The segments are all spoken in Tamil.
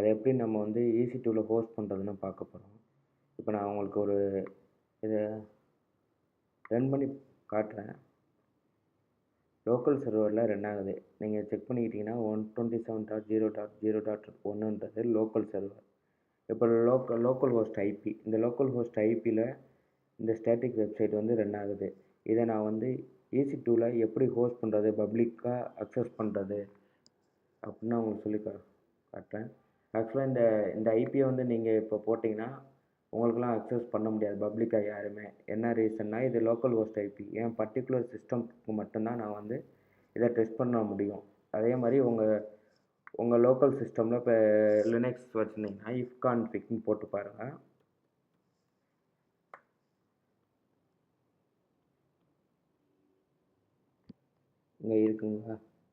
அதை எப்படி நம்ம வந்து EC2ல ஹோஸ்ட் பண்ணுறதுன்னு பார்க்க போகிறோம். இப்போ நான் உங்களுக்கு ஒரு இதை ரன் பண்ணி காட்டுறேன். லோக்கல் சர்வரில் ரன் ஆகுது. நீங்கள் செக் பண்ணிக்கிட்டிங்கன்னா 127.0.0.1ன்றது லோக்கல் சர்வர். இப்போ லோக்கல் ஹோஸ்ட் ஐபி, இந்த லோக்கல் ஹோஸ்ட் ஐபியில் இந்த ஸ்டாட்டிக் வெப்சைட் வந்து ரன் ஆகுது. இதை நான் வந்து EC2ல எப்படி ஹோஸ்ட் பண்ணுறது, பப்ளிக்காக அக்சஸ் பண்ணுறது அப்படின்னு நான் உங்களுக்கு சொல்லி காட்டுறேன். ஆக்சுவலாக இந்த ஐபியை வந்து நீங்கள் இப்போ போட்டிங்கன்னா உங்களுக்குலாம் அக்சஸ் பண்ண முடியாது பப்ளிக்காக யாருமே. என்ன ரீசன்னா, இது லோக்கல் ஹோஸ்ட் ஐபி. என் பர்டிகுலர் சிஸ்டம்க்கு மட்டும்தான் நான் வந்து இதை டெஸ்ட் பண்ண முடியும். அதே மாதிரி உங்கள் லோக்கல் சிஸ்டமில் இப்போ லினக்ஸ் வச்சுருந்தீங்கன்னா ifconfigன்னு போட்டு பாருங்கள். இங்கே இருக்குங்க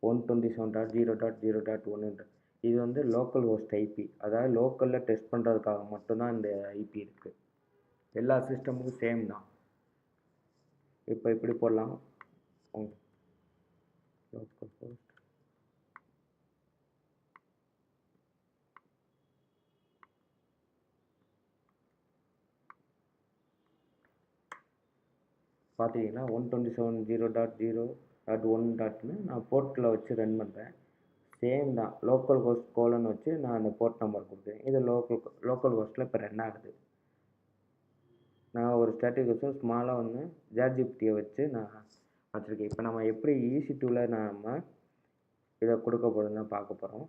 127.0.0.1. இது வந்து லோக்கல் ஹோஸ்ட் ஐபி, அதாவது லோக்கலில் டெஸ்ட் பண்ணுறதுக்காக மட்டும்தான் இந்த ஐபி இருக்குது. எல்லா சிஸ்டமுக்கும் சேம் தான். இப்போ இப்படி போடலாம், லோக்கல் ஹோஸ்ட் பார்த்தீங்கன்னா 127.0.0.1 நான் போர்ட்டில் வச்சு ரன் பண்ணுறேன். சேம் தான், லோக்கல் ஹோஸ்ட் கோலன் வச்சு நான் அந்த போர்ட் நம்பர் கொடுத்தேன். இது லோக்கல் ஹோஸ்ட்டில் இப்போ ரன் ஆகுது. நான் ஒரு ஸ்டாட்டிக் வச்சு ஸ்மாலாக வந்து ஜார்ஜிபிட்டியை வச்சு நான் வச்சுருக்கேன். இப்போ நம்ம எப்படி EC2ல நம்ம இதை கொடுக்க போகிறோம்னு தான் பார்க்க போகிறோம்.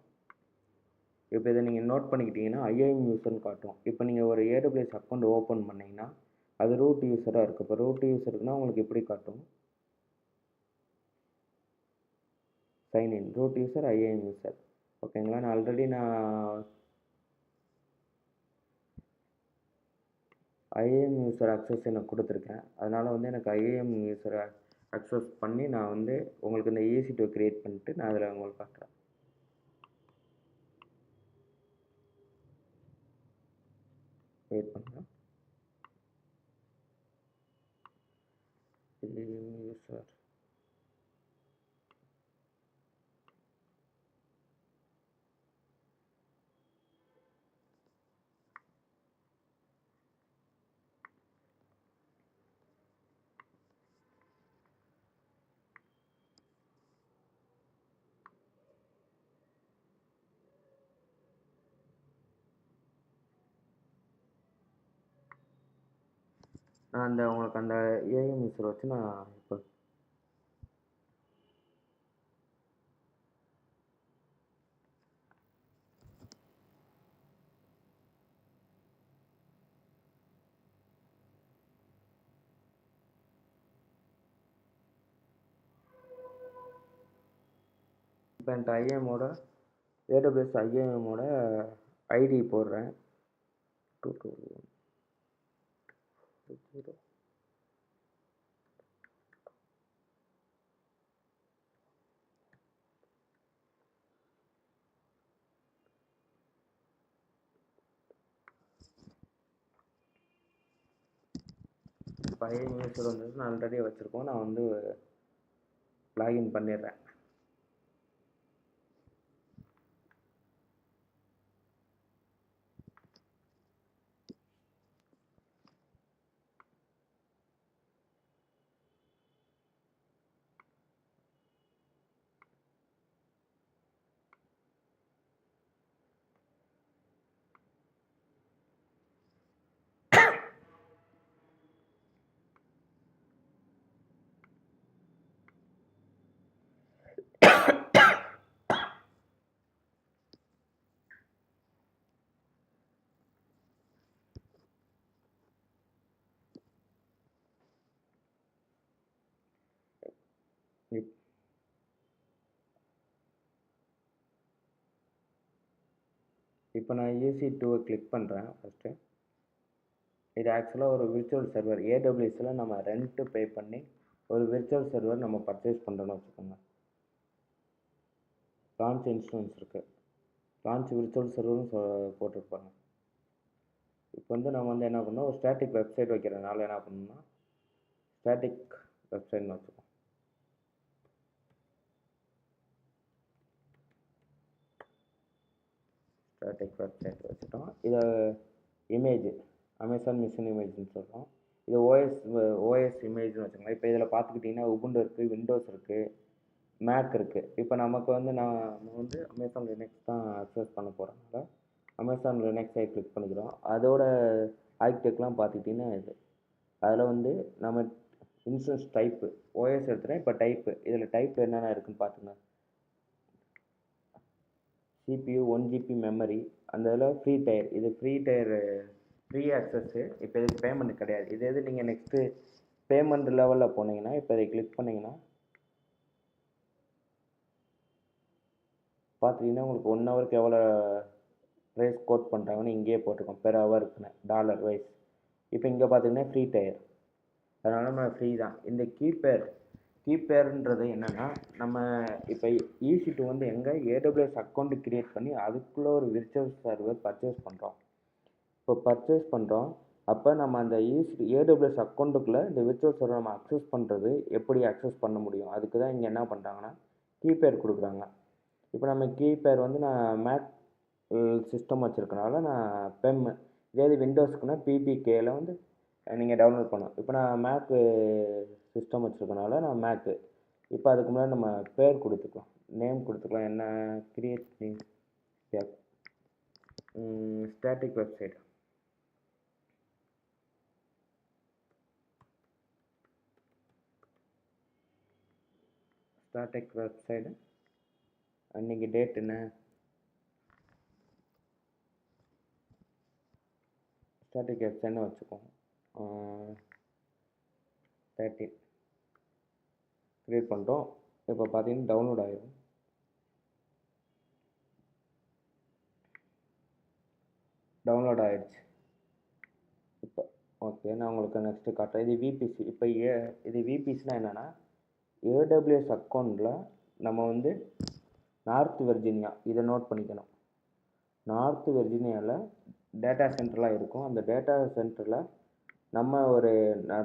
இப்போ இதை நீங்கள் நோட் பண்ணிக்கிட்டிங்கன்னா IAM யூசர்னு காட்டும். இப்போ நீங்கள் ஒரு AWS அக்கௌண்ட் ஓப்பன் பண்ணிங்கன்னா அது ரூட் யூஸராக இருக்குது. இப்போ ரூட் யூஸருக்குன்னா உங்களுக்கு எப்படி காட்டும், sign in root user IAM user. ஓகேங்களா, நான் ஆல்ரெடி IAM யூசர் அக்சஸ் எனக்கு கொடுத்துருக்கேன். அதனால் வந்து எனக்கு IAM யூசர் அக்சஸ் பண்ணி நான் வந்து உங்களுக்கு இந்த EC2 க்ரியேட் பண்ணிட்டு நான் அதில் உங்களுக்கு காட்டுறேன். வெயிட் பண்ணுறேன். யூசர் நான் உங்களுக்கு அந்த IAM யூசர் வச்சு நான் இப்போ என்கிட்ட IAMோட AWS IAMோட ஐடி போடுறேன். 221 IAM யூசர் வந்து நான் ஆல்ரெடி வச்சுருக்கோம். நான் வந்து லாகின் பண்ணிடுறேன். இப்போ நான் EC2 கிளிக் பண்ணுறேன். ஃபஸ்ட்டு இது ஆக்சுவலாக ஒரு விர்ச்சுவல் சர்வர். AWSல நம்ம ரெண்ட்டு பே பண்ணி ஒரு விர்ச்சுவல் சர்வர் நம்ம பர்ச்சேஸ் பண்ணுறோன்னு வச்சுக்கோங்க. லான்ச் இன்ஸ்டன்ஸ் இருக்குது, லான்ச் விர்ச்சுவல் சர்வரும் போட்டிருப்பாங்க. இப்போ வந்து நம்ம வந்து என்ன பண்ணோம், ஒரு ஸ்டாட்டிக் வெப்சைட் வைக்கிறதுனால என்ன பண்ணணும்னா ஸ்டாட்டிக் வெப்சைட்னு வச்சுக்கோம். ஸ்டாட்டிக் வெப்சைட் வச்சுட்டோம். இதை இமேஜ் அமேசான் மிஷின் இமேஜ்னு சொல்கிறோம். இது ஓஎஸ் இமேஜ்னு வச்சுக்கோங்க. இப்போ இதில் பார்த்துக்கிட்டிங்கன்னா உபுண்டு இருக்குது, விண்டோஸ் இருக்குது, மேக் இருக்குது. இப்போ நமக்கு வந்து நம்ம வந்து அமேசான் லினக்ஸ் தான் அக்சஸ் பண்ண போகிறோம்னால அமேசான் லினக்ஸை கிளிக் பண்ணிக்கிறோம். அதோட ஆர்கிடெக்ட்லாம் பார்த்துக்கிட்டிங்கன்னா இது அதில் வந்து நம்ம இன்ஸ்டன்ஸ் டைப்பு ஓஎஸ் எடுத்துகிறேன். இப்போ டைப்பு இதில் டைப்பில் என்னென்ன இருக்குதுன்னு பார்த்துங்க. CPU 1 GB மெமரி, அந்த இதில் ஃப்ரீ டயர், இது ஃப்ரீ ஆக்சஸ்ஸு. இப்போ இதுக்கு பேமெண்ட் கிடையாது. இது நீங்கள் நெக்ஸ்ட்டு பேமெண்ட் லெவலில் போனீங்கன்னா இப்போ இதை கிளிக் பண்ணிங்கன்னா பார்த்தீங்கன்னா உங்களுக்கு 1 ஹவருக்கு எவ்வளோ ப்ரைஸ் கோட் பண்ணுறாங்கன்னு இங்கேயே போட்டிருக்கோம், பெர் ஹவருக்குன்னு டாலர் வைஸ். இப்போ இங்கே பார்த்தீங்கன்னா ஃப்ரீ டயர், அதனால் நம்ம ஃப்ரீ தான். இந்த கீப்பேர்ன்றது என்னென்னா, நம்ம இப்போ EC2 வந்து எங்கே AWS அக்கௌண்ட் க்ரியேட் பண்ணி அதுக்குள்ளே ஒரு விர்ச்சுவல் சர்வர் பர்ச்சேஸ் பண்ணுறோம். இப்போ பர்ச்சேஸ் பண்ணுறோம், அப்போ நம்ம அந்த AWS அக்கௌண்ட்டுக்குள்ளே இந்த விர்ச்சுவல் சர்வர் நம்ம அக்சஸ் பண்ணுறது எப்படி அக்சஸ் பண்ண முடியும், அதுக்கு தான் இங்கே என்ன பண்ணுறாங்கன்னா கீப்பேர் கொடுக்குறாங்க. இப்போ நம்ம கீப்பேர் வந்து நான் மேக் சிஸ்டம் வச்சுருக்கனால நான் இதே விண்டோஸ்க்குன்னா PPKல வந்து நீங்கள் டவுன்லோட் பண்ணணும். இப்போ நான் மேக்கு சிஸ்டம் வச்சுருக்கனால நான் மேக்கு. இப்போ அதுக்கு முன்னாடி நம்ம பேர் கொடுத்துக்கலாம், நேம் கொடுத்துக்கலாம். என்ன create static website. Static website அன்றைக்கி டேட் என்ன, ஸ்டாட்டிக் வெப்சைட்னு வச்சுக்கோங்க. 13 க்ரியேட் பண்ணிட்டோம். இப்போ பார்த்தீங்கன்னா டவுன்லோட் ஆகிடும். டவுன்லோட் ஆகிடுச்சு. இப்போ ஓகே, நான் உங்களுக்கு நெக்ஸ்ட்டு காட்டுறேன். இது விபிசி. இப்போ இது விபிசினால் என்னென்னா, AWS அக்கௌண்ட்டில் நம்ம வந்து நார்த் வெர்ஜீனியா, இதை நோட் பண்ணிக்கணும். நார்த் வெர்ஜீனியாவில் டேட்டா சென்டர்லாம் இருக்கும். அந்த டேட்டா சென்டரில் நம்ம ஒரு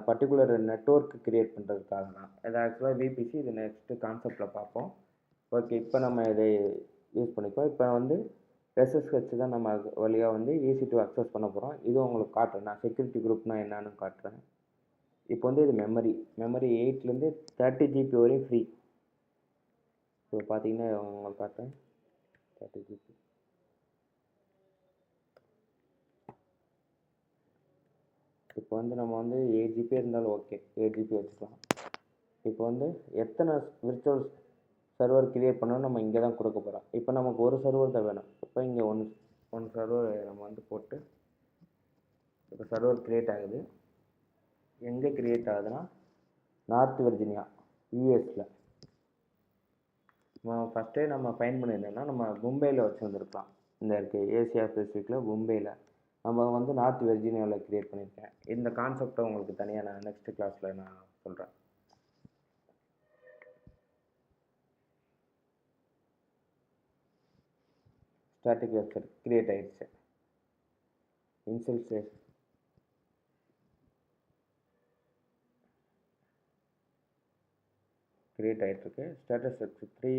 பர்டிகுலர் நெட்வொர்க் க்ரியேட் பண்ணுறதுக்காக தான் இது ஆக்சுவலாக விபிசி. இது நெக்ஸ்ட்டு கான்செப்டில் பார்ப்போம். ஓகே, இப்போ நம்ம இதை யூஸ் பண்ணிப்போம். இப்போ வந்து SSH தான் நம்ம வழியாக வந்து EC2 அக்சஸ் பண்ண போகிறோம். இது உங்களுக்கு காட்டுறேன். நான் செக்யூரிட்டி குரூப்னால் என்னன்னு காட்டுறேன். இப்போ வந்து இது மெமரி 8லேருந்து 30 GB வரையும் ஃப்ரீ. இப்போ பார்த்தீங்கன்னா உங்களுக்கு காட்டுறேன் 30 GB. இப்போ வந்து நம்ம வந்து 8 GB இருந்தாலும் ஓகே, 8 GB வச்சுக்கலாம். இப்போ வந்து எத்தனை விர்ச்சுவல் சர்வர் க்ரியேட் பண்ணணும் நம்ம இங்கே தான் கொடுக்க போகிறோம். இப்போ நமக்கு ஒரு சர்வர் தான் வேணும். இப்போ இங்கே ஒன் சர்வர் நம்ம வந்து போட்டு இப்போ சர்வர் க்ரியேட் ஆகுது. எங்கே க்ரியேட் ஆகுதுன்னா நார்த் வெர்ஜீனியா யூஎஸில். ஃபஸ்ட்டே நம்ம ஃபைன் பண்ணியிருந்தோம்னா நம்ம மும்பையில் வச்சுருந்துருக்கலாம். இந்த இருக்குது ஏசியா பெசிஃபிக்கில் மும்பையில். நம்ம வந்து நார்த் வெர்ஜீனியாவில் க்ரியேட் பண்ணியிருக்கேன். இந்த கான்செப்டை உங்களுக்கு தனியாக நான் நெக்ஸ்ட் கிளாஸில் நான் சொல்கிறேன். ஸ்டாட்டிக் வெப்சைட் க்ரியேட் ஆகிடுச்சு. இன்ஸ்டல் க்ரியேட் ஆகிட்டுருக்கு. ஸ்டேட்டஸ் 3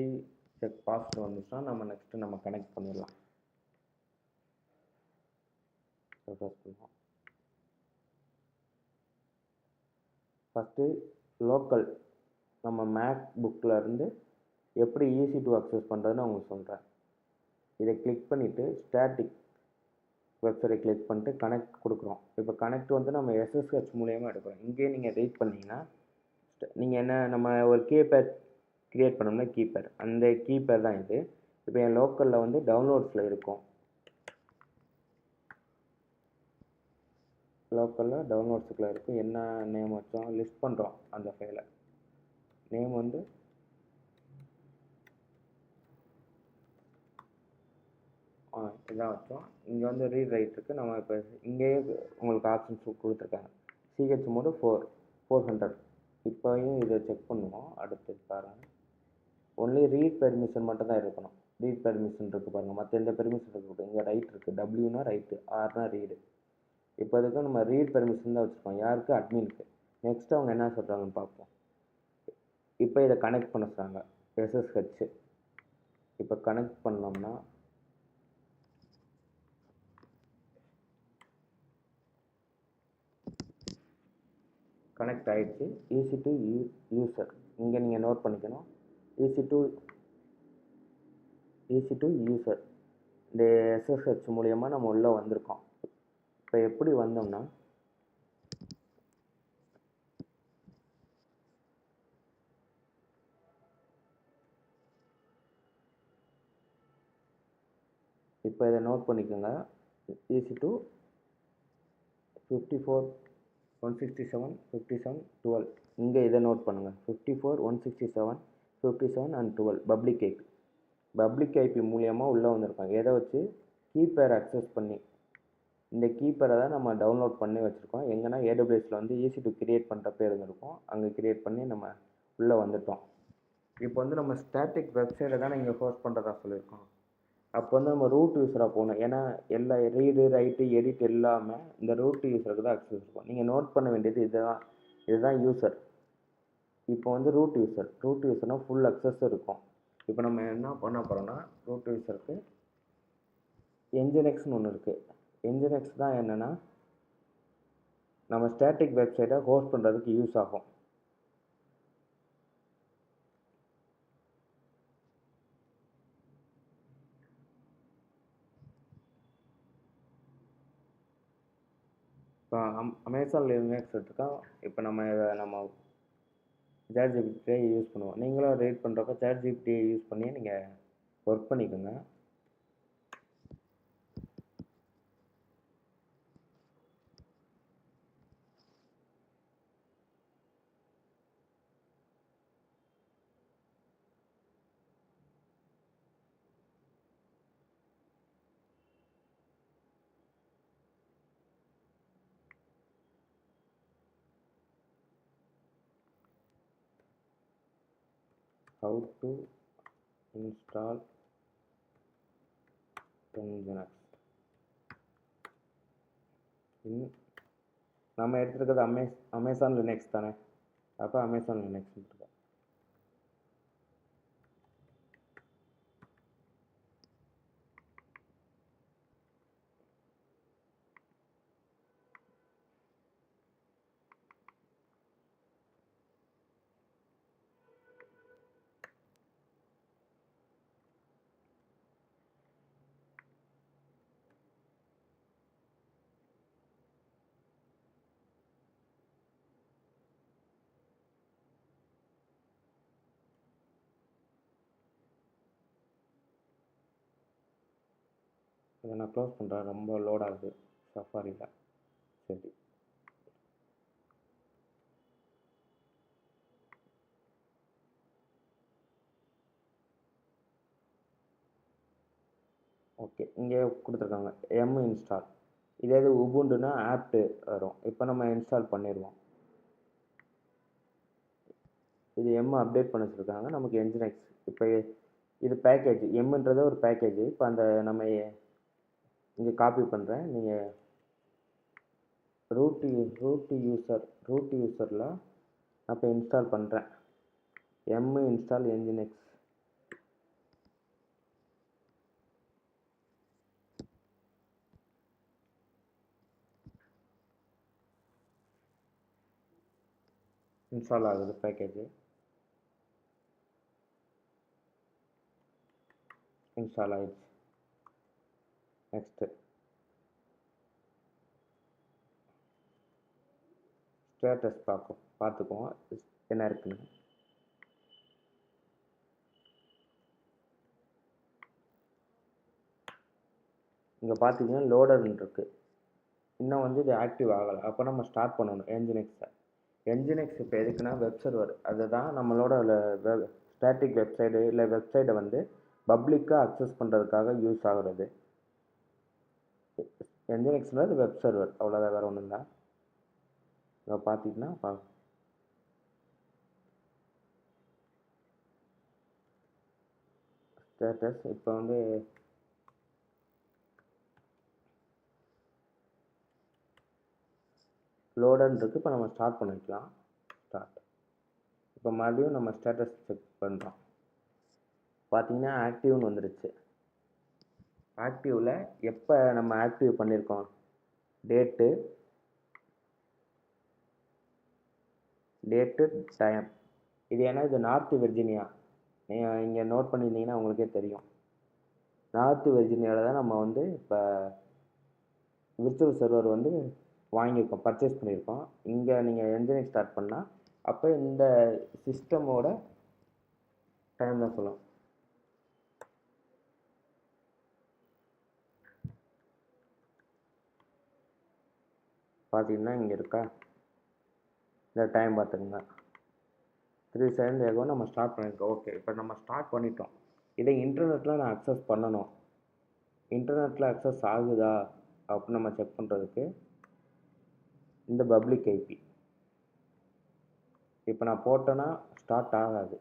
செக் பாஸ்ட் வந்துச்சுன்னா நம்ம நெக்ஸ்ட்டு நம்ம கனெக்ட் பண்ணிடலாம். ஃபஸ்ட்டு லோக்கல் நம்ம மேக் புக்கில் இருந்து எப்படி EC2 அக்சஸ் பண்ணுறதுன்னு உங்களுக்கு சொல்கிறேன். இதை கிளிக் பண்ணிவிட்டு ஸ்டாட்டிக் வெப்சைட்டை கிளிக் பண்ணிட்டு கனெக்ட் கொடுக்குறோம். இப்போ கனெக்ட் வந்து நம்ம SSH மூலியமாக எடுக்கிறோம். இங்கேயே நீங்கள் வெயிட் பண்ணிங்கன்னா நீங்கள் என்ன நம்ம ஒரு கீபேட் க்ரியேட் பண்ணோம்னா கீபேட், அந்த கீபேட் தான் இது. இப்போ என் லோக்கலில் வந்து டவுன்லோட்ஸில் இருக்கும். லோக்கலில் டவுன்லோட்ஸுக்குள்ளே இருக்கும். என்ன நேம் வச்சோம் லிஸ்ட் பண்ணுறோம். அந்த ஃபைலை நேம் வந்து இதான் வச்சோம். இங்கே வந்து ரீட் ரைட் இருக்குது. நம்ம இப்போ இங்கேயே உங்களுக்கு ஆப்ஷன்ஸ் கொடுத்துருக்காங்க. CH mode 400. இப்போயும் இதை செக் பண்ணுவோம். அடுத்து பாருங்கள், ஒன்லி ரீட் பெர்மிஷன் மட்டும் தான் இருக்கணும். ரீட் பெர்மிஷன் இருக்குது பாருங்கள், மற்ற எந்த பெர்மிஷன் இருக்குது. இங்கே ரைட் இருக்குது, Wனா ரைட்டு, Rனா ரீடு. இப்போ அதுக்கு நம்ம ரீட் பெர்மிஷன் தான் வச்சுருக்கோம். யாருக்கு? அட்மினுக்கு. நெக்ஸ்ட் அவங்க என்ன சொல்கிறாங்கன்னு பார்ப்போம். இப்போ இதை கனெக்ட் பண்ண சொல்கிறாங்க SSH. இப்போ கனெக்ட் பண்ணோம்னா கனெக்ட் ஆகிடுச்சு. ஈஸி டு யூசர் இங்கே நீங்கள் நோட் பண்ணிக்கணும். ஈஸி டு யூசர் இந்த SSH மூலியமாக நம்ம உள்ளே வந்திருக்கோம். இப்போ எப்படி வந்தோம்னா இப்போ இதை நோட் பண்ணிக்கோங்க. ஈஸி டு 54.167.57.12 இங்கே இதை நோட் பண்ணுங்கள். 54.167.57 and 12 பப்ளிக் ஐபி மூலியமாக உள்ளே வந்திருக்கோம். எதை வச்சு? கீப்பேர் அக்சஸ் பண்ணி. இந்த கீப்பரை தான் நம்ம டவுன்லோட் பண்ணி வச்சுருக்கோம். எங்கன்னா AWSல வந்து ஈஸி டு கிரியேட் பண்ணுற பேர் இருக்கும். அங்கே கிரியேட் பண்ணி நம்ம உள்ளே வந்துட்டோம். இப்போ வந்து நம்ம ஸ்டாட்டிக் வெப்சைட்டை தான் இங்கே ஹோஸ்ட் பண்ணுறதா சொல்லியிருக்கோம். அப்போ வந்து நம்ம ரூட் யூஸராக போகணும். ஏன்னா எல்லா ரீடு ரைட்டு எடிட் எல்லாமே இந்த ரூட் யூஸருக்கு தான் அக்சஸ் இருக்கும். நீங்கள் நோட் பண்ண வேண்டியது இதுதான் யூசர். இப்போ வந்து ரூட் யூஸர்னால் ஃபுல் அக்சஸ் இருக்கும். இப்போ நம்ம என்ன பண்ண போகிறோம்னா ரூட் யூஸருக்கு என்ஜினிக்ஸ்னு ஒன்று இருக்குது. என்ஜினிக்ஸ் தான் என்னென்னா நம்ம ஸ்டாட்டிக் வெப்சைட்டை ஹோஸ்ட் பண்ணுறதுக்கு யூஸ் ஆகும். இப்போ அமேசான் லினக்ஸ் எடுத்துக்கோம். இப்போ நம்ம ChatGPT யூஸ் பண்ணுவோம். நீங்களும் ரீட் பண்ணுறப்ப ChatGPT யூஸ் பண்ணி நீங்கள் ஒர்க் பண்ணிக்கோங்க. How to install Nginx. நம்ம எடுத்துருக்கிறது அமேசான் லினக்ஸ் தானே. அப்போ அமேசான் லினக்ஸ் இருக்கு. இதை நான் க்ளோஸ் பண்ணுறேன். ரொம்ப லோட் ஆகுது சஃபாரியில். சரி, ஓகே. இங்கே கொடுத்துருக்காங்க இன்ஸ்டால். இதே இது உபுண்டுனா ஆப்ட்டு வரும். இப்போ நம்ம இன்ஸ்டால் பண்ணிடுவோம். இது அப்டேட் பண்ண வச்சுருக்காங்க. நமக்கு Nginx இப்போ இது பேக்கேஜ். எம்ன்றது ஒரு பேக்கேஜ். இப்போ அந்த நம்ம இங்கே காப்பி பண்ணுறேன். நீங்கள் ரூட் யூஸரில் அப்போ இன்ஸ்டால் பண்ணுறேன். Install Nginx. இன்ஸ்டால் ஆகுது பேக்கேஜ். இன்ஸ்டால் ஆகிடுச்சு. நெக்ஸ்ட்டு ஸ்டேட்டஸ் பார்த்துக்குவோம் என்ன இருக்குன்னு. இங்கே பார்த்தீங்கன்னா லோடர்னு இருக்குது. இன்னும் வந்து இது ஆக்டிவ் ஆகலை. அப்போ நம்ம ஸ்டார்ட் பண்ணணும் Nginx இப்போ எதுக்குன்னா வெப் சர்வர். அதுதான் நம்மளோட ஸ்டாட்டிக் வெப்சைடு இல்லை வெப்சைட்டை வந்து பப்ளிக்காக அக்சஸ் பண்ணுறதுக்காக யூஸ் ஆகுறது. Nginxன்றது வெப் சர்வர், அவ்வளோதான், வேறு ஒன்றும் இல்லை. இங்கே பார்த்தீங்கன்னா ஸ்டேட்டஸ் இப்போ வந்து லோடர்னு இருக்குது. இப்போ நம்ம ஸ்டார்ட் பண்ணிக்கலாம். இப்போ மறுபடியும் நம்ம ஸ்டேட்டஸ் செக் பண்ணுறோம். பார்த்தீங்கன்னா ஆக்டிவ்னு வந்துடுச்சு. ஆக்டிவில் எப்போ நம்ம ஆக்டிவ் பண்ணியிருக்கோம், டேட்டு, டேட்டு, டைம். இது ஏன்னா இது நார்த் வெர்ஜீனியா. நீங்கள் இங்கே நோட் பண்ணியிருந்தீங்கன்னா உங்களுக்கே தெரியும். நார்த் வெர்ஜீனியாவில் தான் நம்ம வந்து இப்போ விர்ச்சுவல் சர்வர் வந்து வாங்கியிருக்கோம், பர்ச்சேஸ் பண்ணியிருக்கோம். இங்கே நீங்கள் என்ஜினியரிங் ஸ்டார்ட் பண்ணால் அப்போ இந்த சிஸ்டமோட டைம் தான் சொல்லலாம். பார்த்தீங்கன்னா இங்கே இருக்கா, இந்த டைம் பார்த்துக்குங்க, 3 செகண்ட் ஆகும். நம்ம ஸ்டார்ட் பண்ணியிருக்கோம். ஓகே, இப்போ நம்ம ஸ்டார்ட் பண்ணிட்டோம். இதை இன்டர்நெட்டில் நான் அக்சஸ் பண்ணணும். இன்டர்நெட்டில் அக்சஸ் ஆகுதா அப்படின்னு நம்ம செக் பண்ணுறதுக்கு இந்த பப்ளிக் ஐபி இப்போ நான் போட்டேன்னா ஸ்டார்ட் ஆகாது.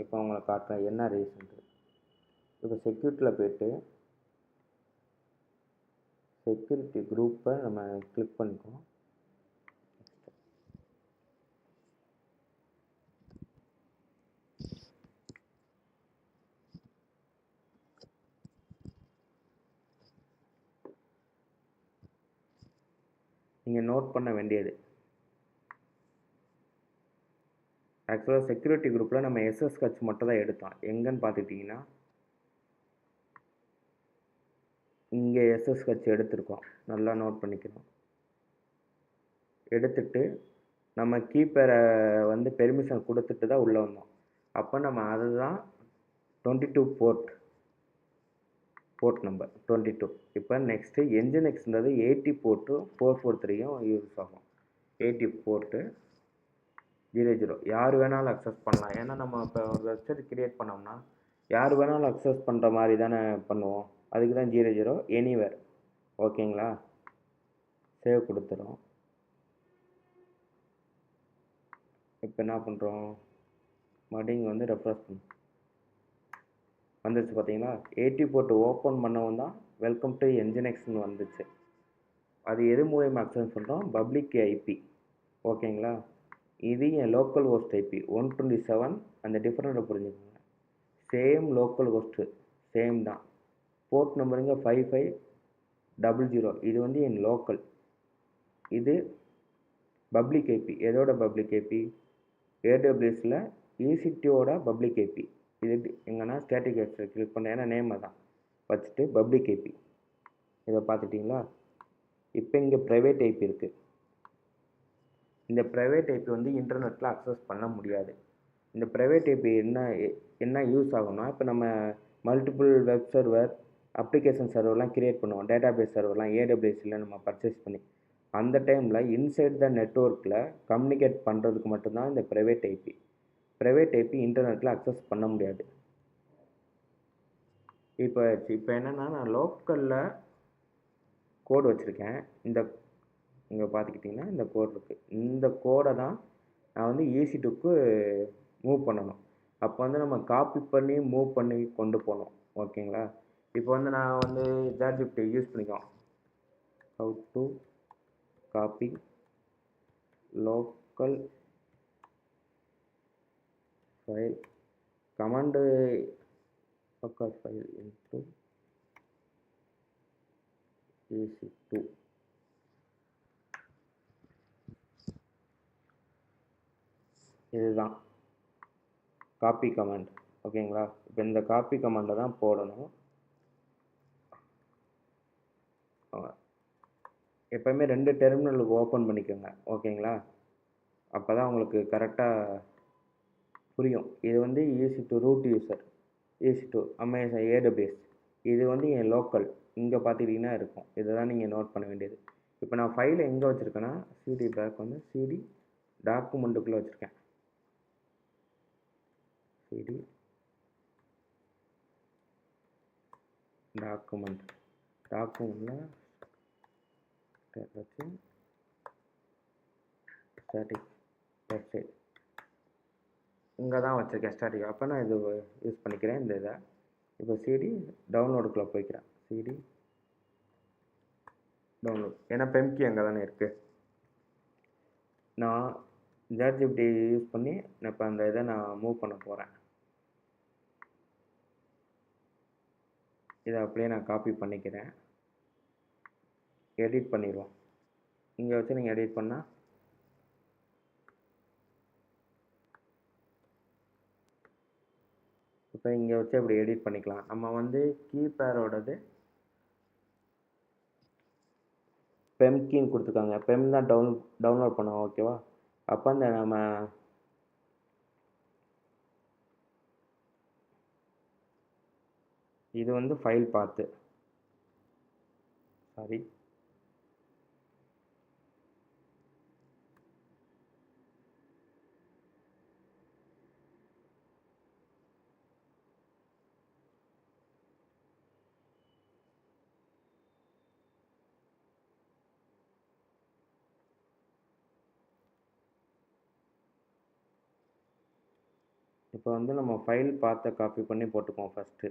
இப்போ உங்களை காட்டுறேன் என்ன ரீசன்ட்டு. இப்போ செக்யூரிட்டியில் போய்ட்டு செக்யூரிட்டி குரூப்பை நம்ம கிளிக் பண்ணிக்குவோம். நீங்கள் நோட் பண்ண வேண்டியது, ஆக்சுவலாக செக்யூரிட்டி குரூப்பில் நம்ம SSH மட்டும் தான் எடுத்தோம். எங்கன்னு பார்த்துக்கிட்டிங்கன்னா இங்கே SSH எடுத்திருக்கோம். நல்லா நோட் பண்ணிக்கணும். எடுத்துட்டு நம்ம கீப்பரை வந்து பெர்மிஷன் கொடுத்துட்டு தான் உள்ளே வந்தோம். அப்போ நம்ம அதுதான் 22 போர்ட் நம்பர் 22. இப்போ நெக்ஸ்ட்டு என்ஜின்எக்ஸ்ன்றது 80 போர்ட்டு 443யும் யூஸ் ஆகும். 80 போர்ட்டு 00 யார் வேணாலும் அக்சஸ் பண்ணலாம். ஏன்னா நம்ம இப்போ ஒரு வெப்சைட் கிரியேட் பண்ணோம்னா யார் வேணாலும் அக்சஸ் பண்ணுற மாதிரி தானே பண்ணுவோம். அதுக்கு தான் 00 எனிவேர். ஓகேங்களா, சேவ் கொடுத்துரும். இப்போ என்ன பண்ணுறோம், மறுபடியும் வந்து ரெஃப்ரெஷ் பண்ணும், வந்துருச்சு பார்த்தீங்களா. 80 போர்ட்டு ஓப்பன் பண்ணவும் தான் வெல்கம் டு என்ஜின்எக்ஸ்னு வந்துச்சு. அது எது மூலயமா அக்சஸ் பண்ணுறோம், பப்ளிக் ஐபி. ஓகேங்களா, இது என் லோக்கல் ஹோஸ்ட் ஐபி 127. அந்த டிஃப்ரெண்ட்டை புரிஞ்சுக்கோங்க. சேம் லோக்கல் ஹோஸ்ட்டு சேம் தான். போர்ட் நம்பருங்க 5500. இது வந்து என் லோக்கல். இது பப்ளிக் ஐபி. எதோட பப்ளிக் ஐபி, AWSல EC2ஓட பப்ளிக் ஐபி. இது எங்கன்னா ஸ்டாட்டிக் வெப்சைட் கிளிக் பண்ண, ஏன்னா நேம் தான் வச்சுட்டு பப்ளிக் ஐபி. இதை பார்த்துட்டிங்களா. இப்போ இங்கே ப்ரைவேட் ஐபி இருக்குது. இந்த ப்ரைவேட் ஐபி வந்து இன்டர்நெட்டில் அக்சஸ் பண்ண முடியாது. இந்த ப்ரைவேட் ஐபி என்ன யூஸ் ஆகும்னா, இப்போ நம்ம மல்டிபிள் வெப் சர்வர் அப்ளிகேஷன் சர்வர்லாம் கிரியேட் பண்ணுவோம், டேட்டாபேஸ் சர்வர்லாம் AWSல நம்ம பர்ச்சேஸ் பண்ணி, அந்த டைமில் இன்சைட் த நெட்வொர்க்கில் கம்யூனிகேட் பண்ணுறதுக்கு மட்டும்தான் இந்த ப்ரைவேட் ஐபி. ப்ரைவேட் ஐபி இன்டர்நெட்டில் அக்சஸ் பண்ண முடியாது. இப்போ என்னென்னா, நான் லோக்கலில் கோடு வச்சுருக்கேன். இங்கே பார்த்துக்கிட்டிங்கன்னா இந்த கோடு இருக்குது. இந்த கோடை தான் நான் வந்து EC2க்கு மூவ் பண்ணணும். அப்போ வந்து நம்ம காப்பி பண்ணி மூவ் பண்ணி கொண்டு போகணும். ஓகேங்களா, இப்போ வந்து நான் வந்து ChatGPT யூஸ் பண்ணிக்குவோம். how to copy local file command local file into EC2. இதுதான் காப்பி கமாண்ட். ஓகேங்களா, இப்போ இந்த காப்பி கமாண்டை தான் போடணும். எப்போயுமே 2 டெர்மினலுக்கு ஓப்பன் பண்ணிக்கோங்க. ஓகேங்களா, அப்போ தான் உங்களுக்கு கரெக்டாக புரியும். இது வந்து EC2 root user, EC2 Amazon AWS. இது வந்து என் லோக்கல். இங்கே பார்த்துக்கிட்டிங்கன்னா இருக்கும். இதை தான் நீங்கள் நோட் பண்ண வேண்டியது. இப்போ நான் ஃபைலை எங்கே வச்சுருக்கேன்னா, CD பேக் வந்து CD டாக்குமெண்ட்டுக்குள்ளே வச்சுருக்கேன். CD டாக்குமெண்ட்டில் வச்சு ஸ்டாட்டிக் வெப்சைட் இங்கே தான் வச்சுருக்கேன் ஸ்டாட்டிக். அப்போ நான் இது யூஸ் பண்ணிக்கிறேன் இந்த இதை. இப்போ CD டவுன்லோடுக்குள்ளே போய்க்கிறேன். CD டவுன்லோட், ஏன்னா பெம்கி அங்கே தானே இருக்குது. நான் ChatGPT யூஸ் பண்ணி நான் இப்போ அந்த இதை நான் மூவ் பண்ண போகிறேன். இதை அப்படியே நான் காப்பி பண்ணிக்கிறேன். எடிட் பண்ணிடுவோம். இங்கே வச்சு நீங்கள் எடிட் பண்ணால் இப்போ இங்கே வச்சு அப்படி எடிட் பண்ணிக்கலாம். நம்ம வந்து கீபேரோடது பெம் கீன்னு கொடுத்துருக்காங்க. பெம் தான் டவுன்லோட் பண்ணோம். ஓகேவா? அப்போ அந்த நம்ம இது வந்து ஃபைல் பார்த்து சாரி இப்போ வந்து நம்ம ஃபைல் பார்த்த காப்பி பண்ணி போட்டுக்குவோம் ஃபஸ்ட்டு.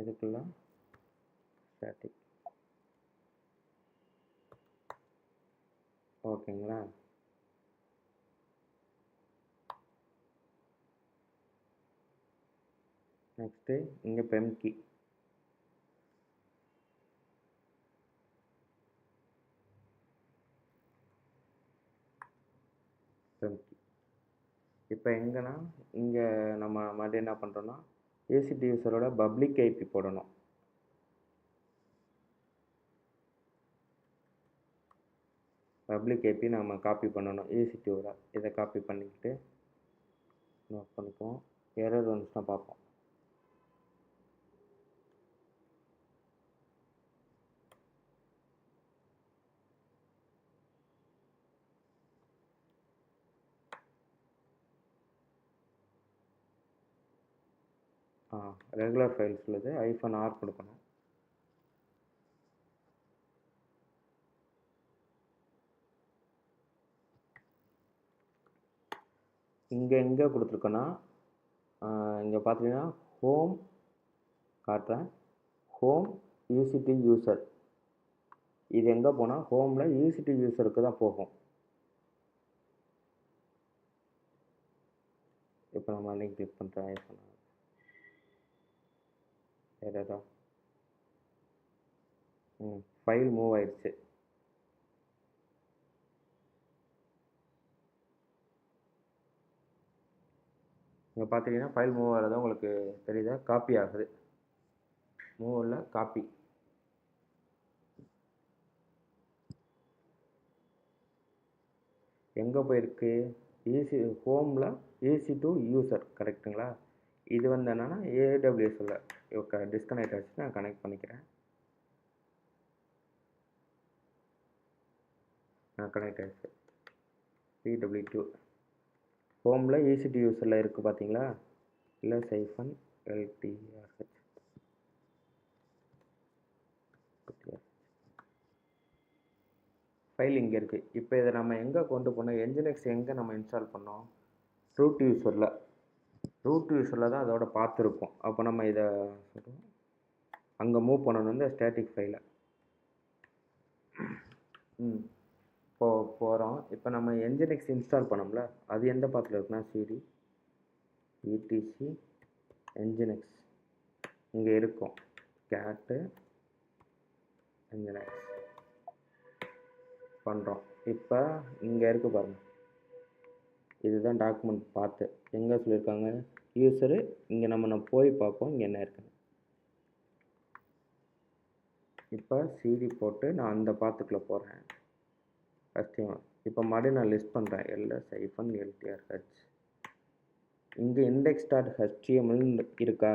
இதுக்குள்ள ஸ்டாட்டிக் ஓகேங்களா? நெக்ஸ்ட்டு இங்கே பெம் கீ இப்போ எங்கன்னா இங்கே நம்ம மறுபடியும் என்ன பண்ணுறோன்னா ஏசிடி யூசரோட பப்ளிக் ஐபி போடணும். பப்ளிக் ஐபி நம்ம காப்பி பண்ணணும் ஏசிடியோட. இதை காப்பி பண்ணிக்கிட்டு நோட் பண்ணிக்குவோம். எரர் வந்துச்சுன்னா பார்ப்போம். ரெகுலர் ஃபைல்ஸ் உள்ளது -r கொடுக்கணும். இங்கே எங்கே கொடுத்துருக்கோன்னா இங்கே பார்த்தீங்கன்னா ஹோம் காட்டுறேன். ஹோம் யூசிடி யூசர் இது எங்கே போனால் ஹோமில் யூசிடி யூசருக்கு தான் போகும். இப்போ நம்ம லிங்க் கிளிக் பண்ணுறேன். ஐஃபோன் எரரா ஃபைல் மூவ் ஆயிடுச்சு. இங்கே பார்த்தீங்கன்னா ஃபைல் மூவ் ஆகிறது உங்களுக்கு தெரியுதா? காப்பி ஆகுது. மூவ் இல்லை, காப்பி. எங்கே போயிருக்கு? ஈசி ஹோமில் ஈசி டு யூசர் கரெக்டுங்களா? இது வந்து என்னென்னா ஏடபிள்யூஎஸ்ல டிஸ்கனெக்ட் ஆச்சு. நான் கனெக்ட் பண்ணிக்கிறேன். கனெக்ட் ஆகிடுச்சு. PW2 ஹோமில் EC2 யூஸரில் இருக்குது பார்த்தீங்களா? இல்லை -LTRH ஃபைல் இங்கே இருக்குது. இப்போ இதை நம்ம எங்கே கொண்டு போனோம்? என்ஜினிக்ஸ் எங்கே நம்ம இன்ஸ்டால் பண்ணோம்? ரூட் யூஸரில் தான் அதோட பார்த்துருக்கோம். அப்போ நம்ம இதை அங்கே மூவ் பண்ணணும் இந்த ஸ்டாட்டிக் ஃபைலை. போகிறோம். இப்போ நம்ம என்ஜினிக்ஸ் இன்ஸ்டால் பண்ணோம்ல, அது எந்த பாத்தில் இருக்குன்னா CD ETC என்ஜினிக்ஸ் இங்கே இருக்கும். கேட்டு என்ஜினிக்ஸ் பண்ணுறோம். இப்போ இங்கே இருக்குது பாருங்கள். இதுதான் டாக்குமெண்ட் பார்த்து எங்கே சொல்லியிருக்காங்க யூஸரு. இங்கே நம்ம போய் பார்ப்போம் இங்கே என்ன இருக்குன்னு. இப்போ CD போட்டு நான் அந்த பாத்துக்குள்ளே போகிறேன். ஃபஸ்ட்டு இப்போ மறுபடியும் நான் லிஸ்ட் பண்ணுறேன். LS-LTRH இங்கே index.html இருக்கா?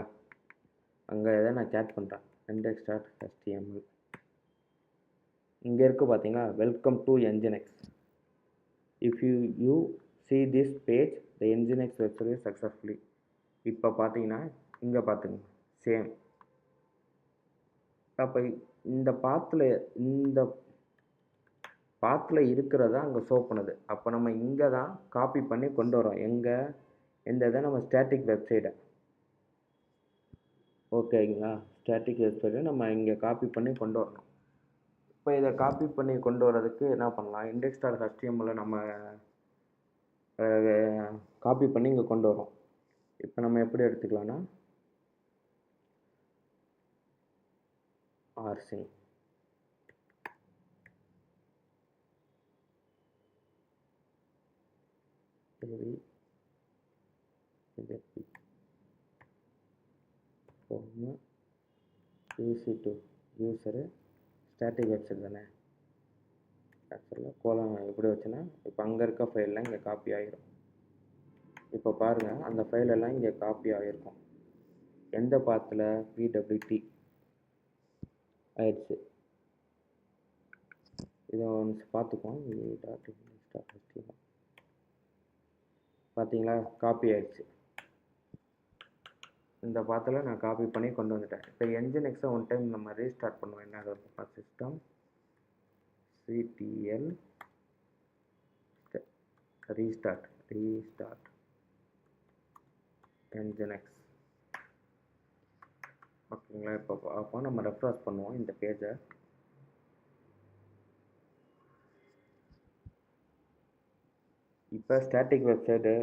அங்கே எதை நான் கேட் பண்ணுறேன். index.html இங்கே இருக்குது பார்த்தீங்களா? Welcome to nginx. If you see this page the nginx website is successfully. இப்போ பார்த்தீங்கன்னா இங்கே பார்த்துங்க சேம். அப்போ இந்த பாத்தில் இருக்கிறதா அங்கே ஷோ பண்ணுது. அப்போ நம்ம இங்கே தான் காப்பி பண்ணி கொண்டு வரோம். எங்கே இந்த இதை நம்ம ஸ்டாட்டிக் வெப்சைட்டை ஓகேங்களா? ஸ்டாட்டிக் வெப்சைட்டை நம்ம இங்கே காப்பி பண்ணி கொண்டு வரணும். இப்போ இதை காப்பி பண்ணி கொண்டு வரதுக்கு என்ன பண்ணலாம், index.html நம்ம காப்பி பண்ணி இங்கே கொண்டு வரோம். இப்போ நம்ம எப்படி எடுத்துக்கலாம்னா rsync EC2 user static website தானே, ஆக்சுவலாக கோலம் எப்படி வச்சுன்னா இப்போ அங்கே இருக்க ஃபைல்லாம் இங்கே காப்பி ஆகிரும். இப்போ பாருங்கள், அந்த ஃபைல் எல்லாம் இங்கே காப்பி ஆகிருக்கும். எந்த பாத்தில் pwt ஆயிடுச்சு. இதை ஒன்று பார்த்துக்குவோம். பார்த்தீங்களா, காப்பி ஆயிடுச்சு. இந்த பாத்தில் நான் காப்பி பண்ணி கொண்டு வந்துட்டேன். இப்போ என்ஜினிக்ஸை ஒன் டைம் நம்ம ரீஸ்டார்ட் பண்ணுவோம். என்ன ஆகுது, சிஸ்டம் ctl ரீஸ்டார்ட் என்ஜினிக்ஸ். ஓகேங்களா, இப்போ நம்ம ரெஃப்ரெஷ் பண்ணுவோம் இந்த பேஜை. இப்போ ஸ்டாட்டிக் வெப்சைட்டு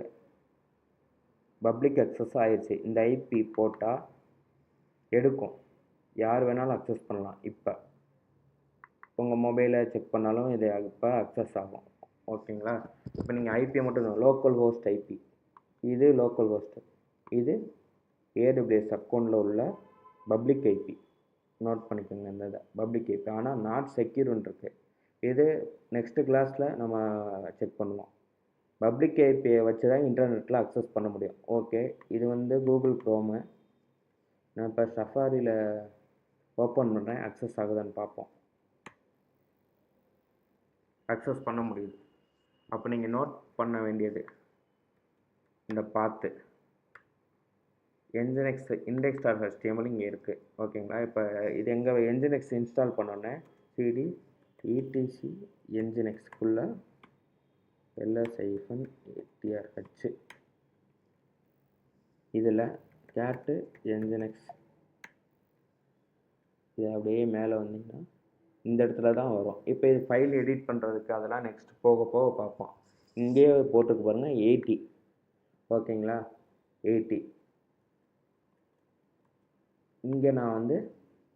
பப்ளிக் அக்சஸ் ஆயிடுச்சு. இந்த ஐபி போட்டால் எடுக்கும், யார் வேணாலும் அக்சஸ் பண்ணலாம். இப்போ உங்கள் மொபைலை செக் பண்ணாலும் இது இப்போ அக்சஸ் ஆகும். ஓகேங்களா, இப்போ நீங்கள் ஐபியை மட்டும் லோக்கல் ஹோஸ்ட் ஐபி, இது லோக்கல் ஹோஸ்ட், இது AWS அக்கௌண்ட்டில் உள்ள பப்ளிக் ஐபி. நோட் பண்ணிக்கோங்க, இந்த பப்ளிக் ஐபி. ஆனால் நாட் செக்யூர்னு இருக்குது. இது நெக்ஸ்ட்டு கிளாஸில் நம்ம செக் பண்ணுவோம். பப்ளிக் ஐபியை வச்சு தான் இன்டர்நெட்டில் அக்சஸ் பண்ண முடியும். ஓகே, இது வந்து கூகுள் க்ரோமு. நான் இப்போ சஃபாரியில் ஓப்பன் பண்ணுறேன், அக்சஸ் ஆகுதான்னு பார்ப்போம். அக்சஸ் பண்ண முடியுது. அப்போ நீங்கள் நோட் பண்ண வேண்டியது இந்த பாத்து என்ஜினிக்ஸ் index.html இங்கே இருக்குது. ஓகேங்களா, இப்போ இது எங்கள் என்ஜினிக்ஸ் இன்ஸ்டால் பண்ணோன்னே cd etc என்ஜினிக்ஸ்க்குள்ளே ls-atrh இதில் கேட்டு என்ஜினிக்ஸ், இது அப்படியே மேலே வந்தீங்கன்னா இந்த இடத்துல தான் வரும். இப்போ இது ஃபைல் எடிட் பண்ணுறதுக்கு அதெல்லாம் நெக்ஸ்ட் போக போக பார்ப்போம். இங்கேயே போட்டுக்கு பாருங்கள் 80. ஓகேங்களா, 80. இங்கே நான் வந்து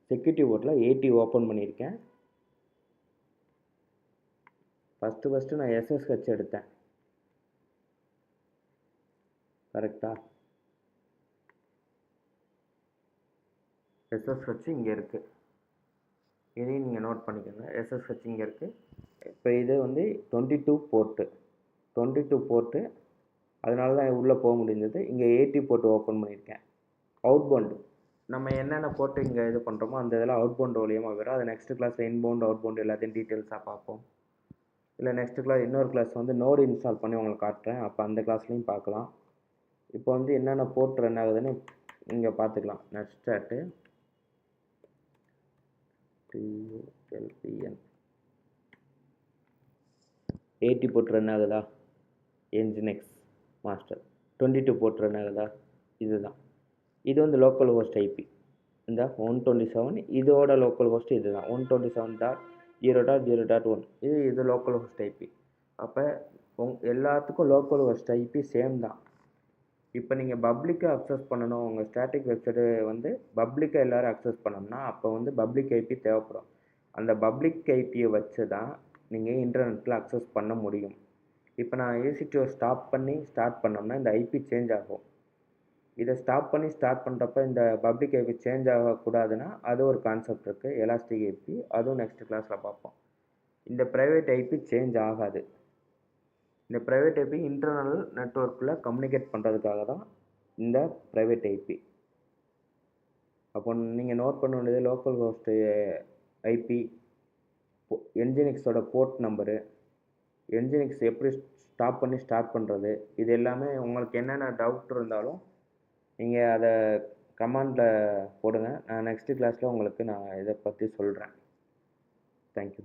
செக்யூரிட்டி போர்ட்டில் 80 ஓப்பன் பண்ணியிருக்கேன். ஃபஸ்ட்டு நான் SSH எடுத்தேன். கரெக்டாக, SSH இங்கே இருக்குது. இதையும் நீங்கள் நோட் பண்ணிக்கோங்க. SSH இங்கே இருக்குது. இப்போ இது வந்து 22 போர்ட்டு, அதனால தான் உள்ளே போக முடிஞ்சது. இங்கே 80 போர்ட்டு ஓப்பன் பண்ணியிருக்கேன். அவுட்பவுண்டு நம்ம என்னென்ன போட்டு இங்கே இது பண்ணுறோமோ அந்த இதில் அவுட்பவுண்ட் மூலியமாக வரும். அதை நெக்ஸ்ட் கிளாஸில் இன்பவுண்ட் அவுட்பவுண்ட் எல்லாத்தையும் டீட்டெயில்ஸாக பார்ப்போம். இல்லை நெக்ஸ்ட் கிளாஸ் இன்னொரு கிளாஸ் வந்து நோடு இன்ஸ்டால் பண்ணி உங்களுக்கு காட்டுறேன். அப்போ அந்த கிளாஸ்லையும் பார்க்கலாம். இப்போ வந்து என்னென்ன போர்ட் ரன் ஆகுதுன்னு இங்கே பார்த்துக்கலாம். நெட்ஸ்டாட்டு TULPN 80 போர்ட் ரன் ஆகுதா, என்ஜினிக்ஸ் மாஸ்டர் 22 போர்ட் ரன் ஆகுதா, இதுதான். இது வந்து லோக்கல் ஹோஸ்ட் ஐபி இந்த 127. இதோட லோக்கல் ஹோஸ்ட் இது தான் 127.0.0.1. இது லோக்கல் ஹோஸ்ட் ஐபி. அப்போ எல்லாத்துக்கும் லோக்கல் ஹோஸ்ட் ஐபி சேம் தான். இப்போ நீங்கள் பப்ளிக்காக அக்சஸ் பண்ணணும், உங்கள் ஸ்டாட்டிக் வெப்சைட்டு வந்து பப்ளிக்காக எல்லோரும் அக்சஸ் பண்ணணும்னா அப்போ வந்து பப்ளிக் ஐபி தேவைப்படும். அந்த பப்ளிக் ஐபியை வச்சு தான் நீங்கள் இன்டர்நெட்டில் அக்சஸ் பண்ண முடியும். இப்போ நான் EC2 ஸ்டார்ட் பண்ணோம்னா இந்த ஐபி சேஞ்ச் ஆகும். இதை ஸ்டாப் பண்ணி ஸ்டார்ட் பண்ணுறப்ப இந்த பப்ளிக் ஐபி சேஞ்ச் ஆகக்கூடாதுன்னா அது ஒரு கான்செப்ட் இருக்குது, எலாஸ்டிக் ஐபி. அதுவும் நெக்ஸ்ட் கிளாஸில் பார்ப்போம். இந்த ப்ரைவேட் ஐபி சேஞ்ச் ஆகாது. இந்த ப்ரைவேட் ஐபி இன்டர்னல் நெட்வொர்க்கில் கம்யூனிகேட் பண்ணுறதுக்காக தான் இந்த ப்ரைவேட் ஐபி. அப்போ நீங்கள் நோட் பண்ண வேண்டியது லோக்கல் ஹோஸ்ட்டு ஐபி, என்ஜினிக்ஸோட போர்ட் நம்பரு, என்ஜினிக்ஸ் எப்படி ஸ்டாப் பண்ணி ஸ்டார்ட் பண்ணுறது, இது எல்லாமே உங்களுக்கு என்னென்ன டவுட் இருந்தாலும் நீங்கள் அதை கமெண்டில் போடுங்க. நான் நெக்ஸ்ட் கிளாஸில் உங்களுக்கு நான் இதை பற்றி சொல்கிறேன். தேங்க்யூ.